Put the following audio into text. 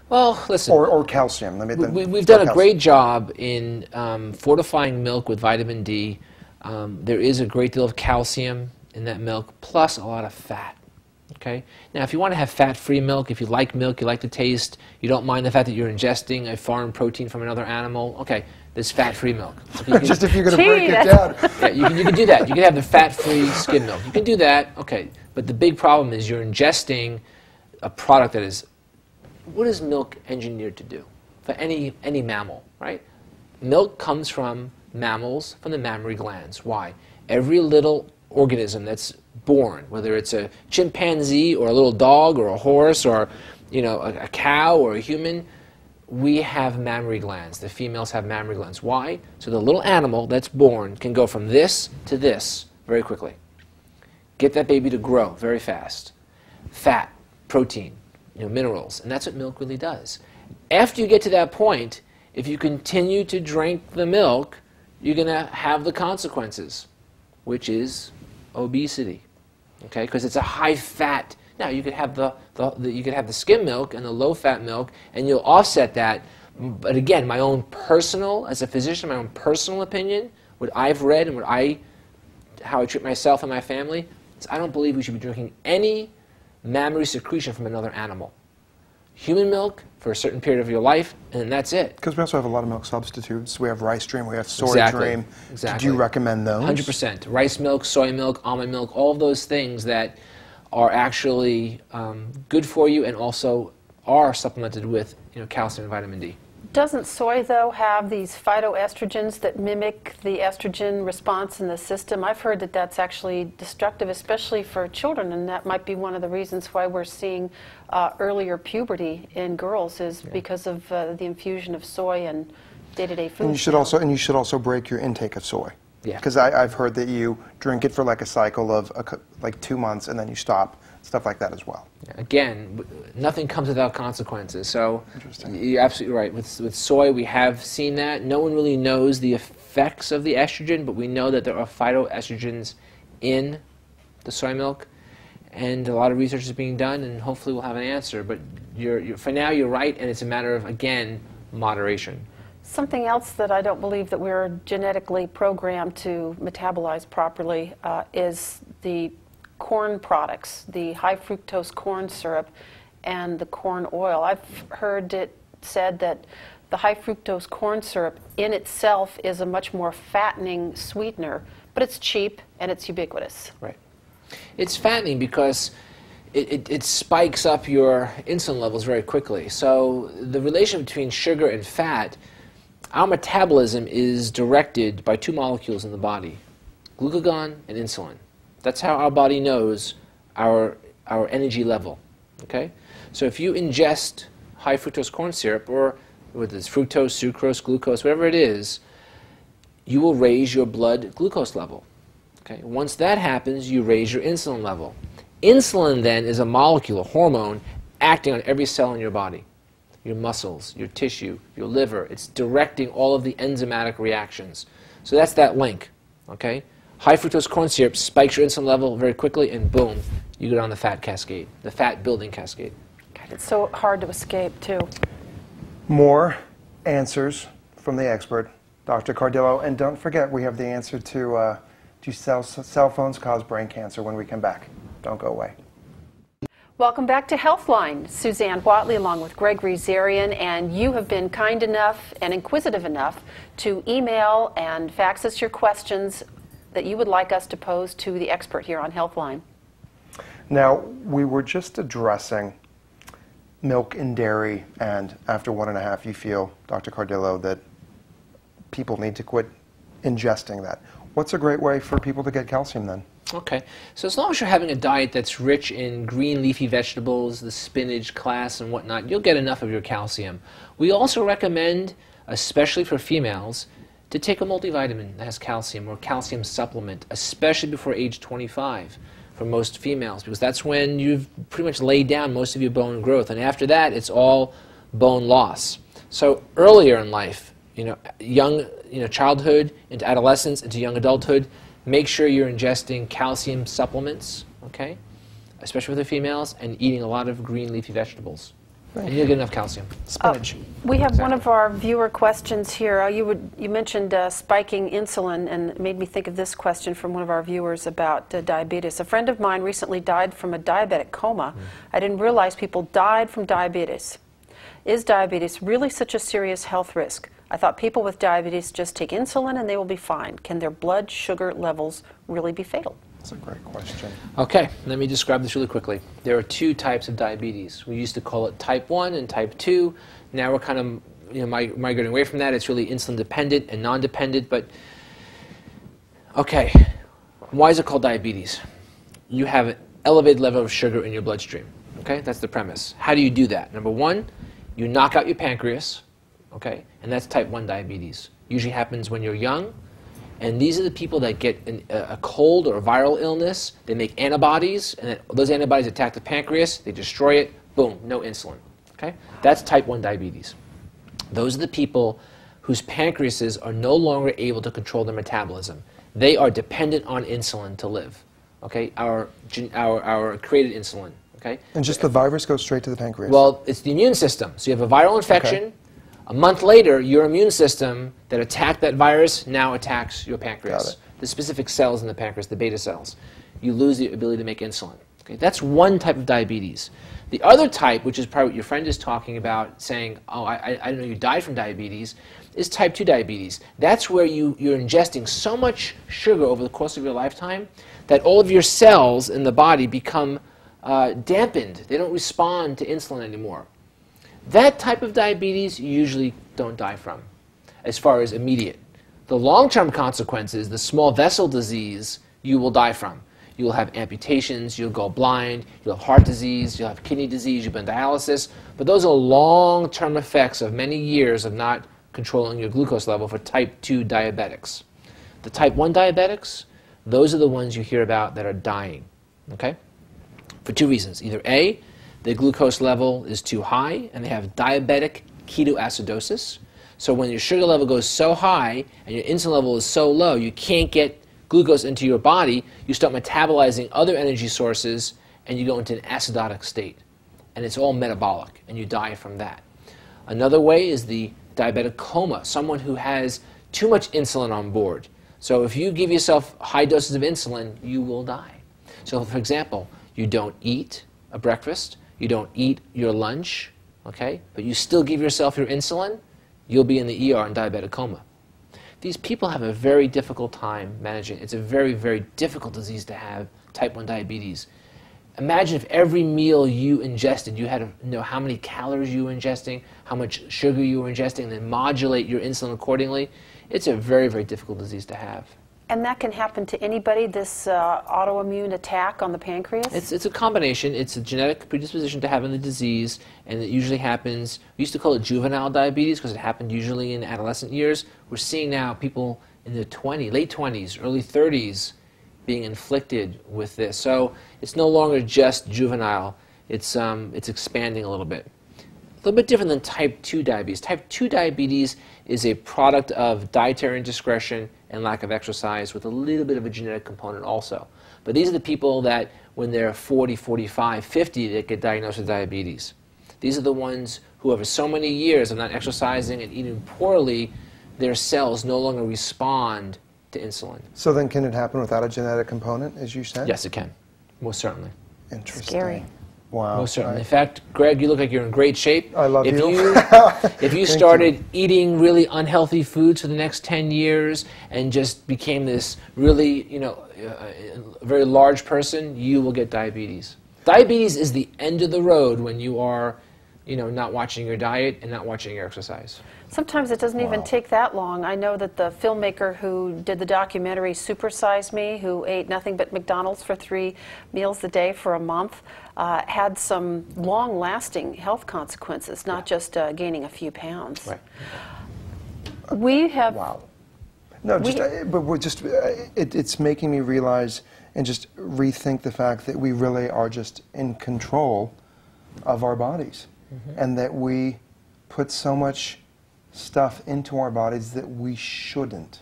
Well, listen. Or calcium. We've done a great job in fortifying milk with vitamin D. There is a great deal of calcium in that milk, plus a lot of fat. Okay. Now, if you want to have fat-free milk, if you like milk, you like the taste, you don't mind the fact that you're ingesting a foreign protein from another animal, okay, there's fat-free milk. Just if you're going to break it down. Yeah, you can do that. You can have the fat-free skim milk. You can do that, okay. But the big problem is you're ingesting a product that is, what is milk engineered to do? For any mammal, right? Milk comes from mammals, from the mammary glands. Why? Every little organism that's born, whether it's a chimpanzee or a little dog or a horse or a cow or a human, we have mammary glands. The females have mammary glands. Why? So the little animal that's born can go from this to this very quickly. Get that baby to grow very fast. Fat, protein, minerals, and that's what milk really does. After you get to that point, if you continue to drink the milk, you're going to have the consequences, which is obesity, okay? Because it's a high-fat. Now you could have the skim milk and the low-fat milk, and you'll offset that. But again, as a physician, my own personal opinion, what I've read and how I treat myself and my family, is I don't believe we should be drinking any mammary secretion from another animal. Human milk for a certain period of your life, and that's it. Because we also have a lot of milk substitutes. We have Rice Dream, we have Soy Dream. Exactly. Do you recommend those? 100%. Rice milk, soy milk, almond milk, all of those things that are actually good for you and also are supplemented with calcium and vitamin D. Doesn't soy, though, have these phytoestrogens that mimic the estrogen response in the system? I've heard that that's actually destructive, especially for children, and that might be one of the reasons why we're seeing earlier puberty in girls is because of the infusion of soy and day-to-day food. And you should also break your intake of soy. Yeah. Because I've heard that you drink it for like a cycle of like 2 months and then you stop. Stuff like that as well. Again, nothing comes without consequences. So you're absolutely right. With soy, we have seen that. No one really knows the effects of the estrogen, but we know that there are phytoestrogens in the soy milk, and a lot of research is being done, and hopefully we'll have an answer. But for now, you're right, and it's a matter of, again, moderation. Something else that I don't believe that we're genetically programmed to metabolize properly is the corn products, the high fructose corn syrup and the corn oil. I've heard it said that the high fructose corn syrup in itself is a much more fattening sweetener, but it's cheap and it's ubiquitous. Right. It's fattening because it spikes up your insulin levels very quickly. So the relation between sugar and fat, our metabolism is directed by 2 molecules in the body, glucagon and insulin. That's how our body knows our energy level, okay? So if you ingest high fructose corn syrup, or whether it's fructose, sucrose, glucose, whatever it is, you will raise your blood glucose level, okay? Once that happens, you raise your insulin level. Insulin then is a molecule, a hormone, acting on every cell in your body, your muscles, your tissue, your liver. It's directing all of the enzymatic reactions. So that's that link, okay? High fructose corn syrup spikes your insulin level very quickly, and boom, you go down the fat cascade, the fat building cascade. God, it's so hard to escape, too. More answers from the expert, Dr. Cardillo. And don't forget, we have the answer to do cell phones cause brain cancer when we come back. Don't go away. Welcome back to Healthline. Suzanne Whatley along with Gregory Zarian, and you have been kind enough and inquisitive enough to email and fax us your questions that you would like us to pose to the expert here on Healthline. Now, we were just addressing milk and dairy, and after 1.5, you feel, Dr. Cardillo, that people need to quit ingesting that. What's a great way for people to get calcium then? Okay, so as long as you're having a diet that's rich in green leafy vegetables, the spinach class and whatnot, you'll get enough of your calcium. We also recommend, especially for females, to take a multivitamin that has calcium or calcium supplement, especially before age 25 for most females, because that's when you've pretty much laid down most of your bone growth, and after that it's all bone loss. So earlier in life, childhood into adolescence into young adulthood, make sure you're ingesting calcium supplements, okay, especially with the females, and eating a lot of green leafy vegetables. And you'll get enough calcium. Spinach. We have one of our viewer questions here. You mentioned spiking insulin, and it made me think of this question from one of our viewers about diabetes. A friend of mine recently died from a diabetic coma. I didn't realize people died from diabetes. Is diabetes really such a serious health risk? I thought people with diabetes just take insulin and they will be fine. Can their blood sugar levels really be fatal? That's a great question. Okay, let me describe this really quickly. There are two types of diabetes. We used to call it type 1 and type 2. Now we're kind of migrating away from that. It's really insulin dependent and non-dependent. But okay, why is it called diabetes? You have an elevated level of sugar in your bloodstream. Okay, that's the premise. How do you do that? Number one, you knock out your pancreas. Okay, and that's type 1 diabetes. Usually happens when you're young. And these are the people that get a cold or a viral illness. They make antibodies, and those antibodies attack the pancreas. They destroy it. Boom, no insulin. Okay? That's type 1 diabetes. Those are the people whose pancreases are no longer able to control their metabolism. They are dependent on insulin to live. Okay? Our created insulin. Okay? And just the virus goes straight to the pancreas? Well, it's the immune system. So you have a viral infection. Okay. A month later, your immune system that attacked that virus now attacks your pancreas. The specific cells in the pancreas, the beta cells. You lose the ability to make insulin. Okay, that's one type of diabetes. The other type, which is probably what your friend is talking about, saying, oh, I didn't know you died from diabetes, is type 2 diabetes. That's where you're ingesting so much sugar over the course of your lifetime that all of your cells in the body become dampened. They don't respond to insulin anymore. That type of diabetes you usually don't die from, as far as immediate. The long-term consequences, the small vessel disease, you will die from. You will have amputations, you'll go blind, you'll have heart disease, you'll have kidney disease, you'll be on dialysis. But those are long-term effects of many years of not controlling your glucose level for type 2 diabetics. The type 1 diabetics, those are the ones you hear about that are dying, okay? For two reasons. Either A, the glucose level is too high, and they have diabetic ketoacidosis. So when your sugar level goes so high and your insulin level is so low, you can't get glucose into your body, you start metabolizing other energy sources, and you go into an acidotic state. And it's all metabolic, and you die from that. Another way is the diabetic coma, someone who has too much insulin on board. So if you give yourself high doses of insulin, you will die. So for example, you don't eat a breakfast, you don't eat your lunch, okay, but you still give yourself your insulin, you'll be in the ER in diabetic coma. These people have a very difficult time managing. It's a very, very difficult disease to have, type 1 diabetes. Imagine if every meal you ingested, you had to know how many calories you were ingesting, how much sugar you were ingesting, and then modulate your insulin accordingly. It's a very, very difficult disease to have. And that can happen to anybody, this autoimmune attack on the pancreas? It's a combination. It's a genetic predisposition to having the disease, and it usually happens, we used to call it juvenile diabetes because it happened usually in adolescent years. We're seeing now people in their late 20s, early 30s being inflicted with this. So it's no longer just juvenile. It's expanding a little bit. A little bit different than type 2 diabetes. Type 2 diabetes is a product of dietary indiscretion and lack of exercise with a little bit of a genetic component also. But these are the people that when they're 40, 45, 50, they get diagnosed with diabetes. These are the ones who over so many years of not exercising and eating poorly, their cells no longer respond to insulin. So then can it happen without a genetic component, as you said? Yes, it can. Most certainly. Interesting. Scary. Wow. Most certainly. In fact, Greg, you look like you're in great shape. I love you. If you started eating really unhealthy foods for the next 10 years and just became this really, very large person, you will get diabetes. Diabetes is the end of the road when you are, not watching your diet and not watching your exercise. Sometimes it doesn't even take that long. I know that the filmmaker who did the documentary Super Size Me, who ate nothing but McDonald's for 3 meals a day for a month, had some long-lasting health consequences, not just gaining a few pounds. Right. We have... Wow. No, it's making me realize and just rethink the fact that we really are just in control of our bodies, and that we put so much stuff into our bodies that we shouldn't.